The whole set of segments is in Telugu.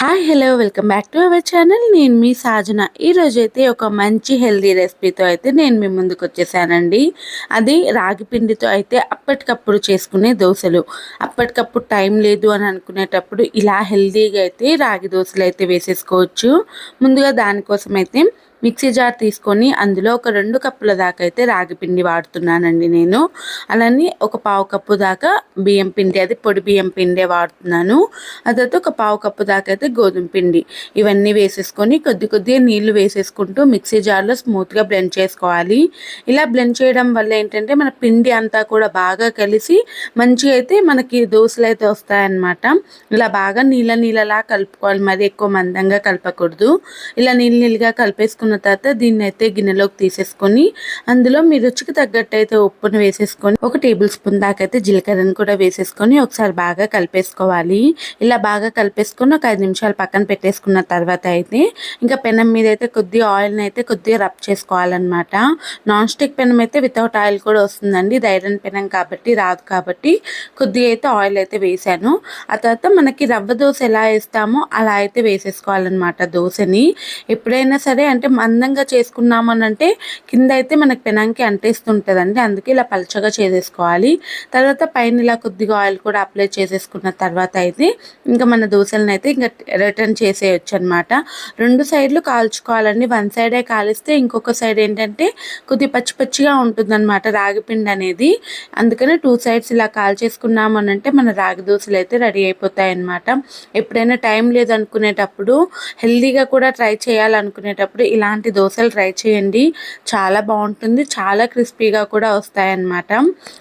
Hi hello welcome back to our channel. నేను మీ సాజన. ఈరోజైతే ఒక మంచి హెల్దీ రెసిపీతో అయితే నేను మీ ముందుకు వచ్చేసానండి. అది రాగి పిండితో అయితే అప్పటికప్పుడు చేసుకునే దోశలు. అప్పటికప్పుడు టైం లేదు అని అనుకునేటప్పుడు ఇలా హెల్దీగా అయితే రాగి దోశలు అయితే వేసేసుకోవచ్చు. ముందుగా దానికోసం అయితే మిక్సీ జార్ తీసుకొని అందులో ఒక 2 కప్పుల దాకా అయితే రాగి పిండి వాడుతున్నానండి నేను. అలానే ఒక పావు కప్పు దాకా బియ్యం పిండి, అది పొడి బియ్యం పిండే వాడుతున్నాను. ఆ తర్వాత ఒక పావు కప్పు దాకా అయితే గోధుమ పిండి, ఇవన్నీ వేసేసుకొని కొద్దిగా నీళ్లు వేసేసుకుంటూ మిక్సీ జార్లో స్మూత్గా బ్లెండ్ చేసుకోవాలి. ఇలా బ్లెండ్ చేయడం వల్ల ఏంటంటే మన పిండి అంతా కూడా బాగా కలిసి మంచిగా అయితే మనకి దోశలు అయితే వస్తాయన్నమాట. ఇలా బాగా నీళ్ళలా కలుపుకోవాలి, మరి ఎక్కువ మందంగా కలపకూడదు. ఇలా నీళ్ళగా కలిపేసుకున్న తర్వాత దీన్ని అయితే గిన్నెలోకి తీసేసుకొని అందులో మీ రుచికి తగ్గట్టు అయితే ఉప్పును వేసేసుకొని 1 టేబుల్ స్పూన్ దాకా అయితే జీలకర్రను కూడా వేసేసుకొని ఒకసారి బాగా కలిపేసుకోవాలి. ఇలా బాగా కలిపేసుకొని ఒక 5 నిమిషాలు పక్కన పెట్టేసుకున్న తర్వాత అయితే ఇంకా పెనం మీద అయితే కొద్దిగా ఆయిల్ని అయితే కొద్దిగా రబ్ చేసుకోవాలన్నమాట. నాన్ స్టిక్ పెనం అయితే వితౌట్ ఆయిల్ కూడా వస్తుందండి. ఇది ఐరన్ పెనం కాబట్టి రాదు, కాబట్టి కొద్దిగా అయితే ఆయిల్ అయితే వేసాను. ఆ తర్వాత మనకి రవ్వ దోశ ఎలా వేస్తామో అలా అయితే వేసేసుకోవాలన్నమాట దోశని. ఎప్పుడైనా సరే అంటే మందంగా చేసుకున్నాము అని అంటే కింద అయితే మనకి పెనాంకి అంటేస్తుంటుందండి, అందుకే ఇలా పలచగా చేసేసుకోవాలి. తర్వాత పైన ఇలా కొద్దిగా ఆయిల్ కూడా అప్లై చేసేసుకున్న తర్వాత అయితే ఇంకా మన దోశలను అయితే ఇంకా రిటర్న్ చేసేయచ్చు అనమాట. 2 సైడ్లు కాల్చుకోవాలండి. 1 సైడే కాలిస్తే ఇంకొక సైడ్ ఏంటంటే కొద్దిగా పచ్చి పచ్చిగా ఉంటుందన్నమాట రాగి పిండి అనేది. అందుకని 2 సైడ్స్ ఇలా కాల్చేసుకున్నాము అని అంటే మన రాగి దోశలు అయితే రెడీ అయిపోతాయి అన్నమాట. ఎప్పుడైనా టైం లేదనుకునేటప్పుడు, హెల్దీగా కూడా ట్రై చేయాలనుకునేటప్పుడు ఇలాంటి దోశలు ట్రై చేయండి. చాలా బాగుంటుంది, చాలా క్రిస్పీగా కూడా వస్తాయన్నమాట.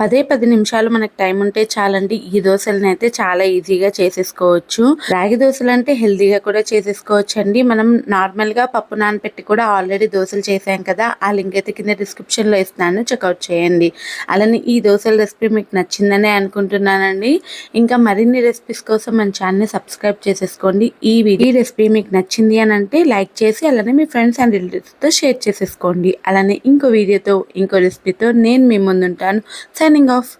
10 నిమిషాలు మనకు టైం ఉంటే చాలండి. ఈ దోశలను అయితే చాలా ఈజీగా చేసేసుకోవచ్చు. రాగి దోశలు అంటే హెల్దీగా కూడా చేసేసుకోవచ్చు అండి. మనం నార్మల్గా పప్పు నానబెట్టి కూడా ఆల్రెడీ దోశలు చేసాం కదా, ఆ లింక్ అయితే కింద డిస్క్రిప్షన్లో ఇస్తున్నాను, చెక్అవుట్ చేయండి. అలానే ఈ దోశల రెసిపీ మీకు నచ్చిందనే అనుకుంటున్నానండి. ఇంకా మరిన్ని రెసిపీస్ కోసం మన ఛానల్ని సబ్స్క్రైబ్ చేసేసుకోండి. ఈ రెసిపీ మీకు నచ్చింది అని అంటే లైక్ చేసి అలానే మీ ఫ్రెండ్స్ అండ్ రిలేటివ్స్తో షేర్ చేసేసుకోండి. అలానే ఇంకో వీడియోతో ఇంకో రెసిపీతో నేను మీ ముందుంటాను. Signing of.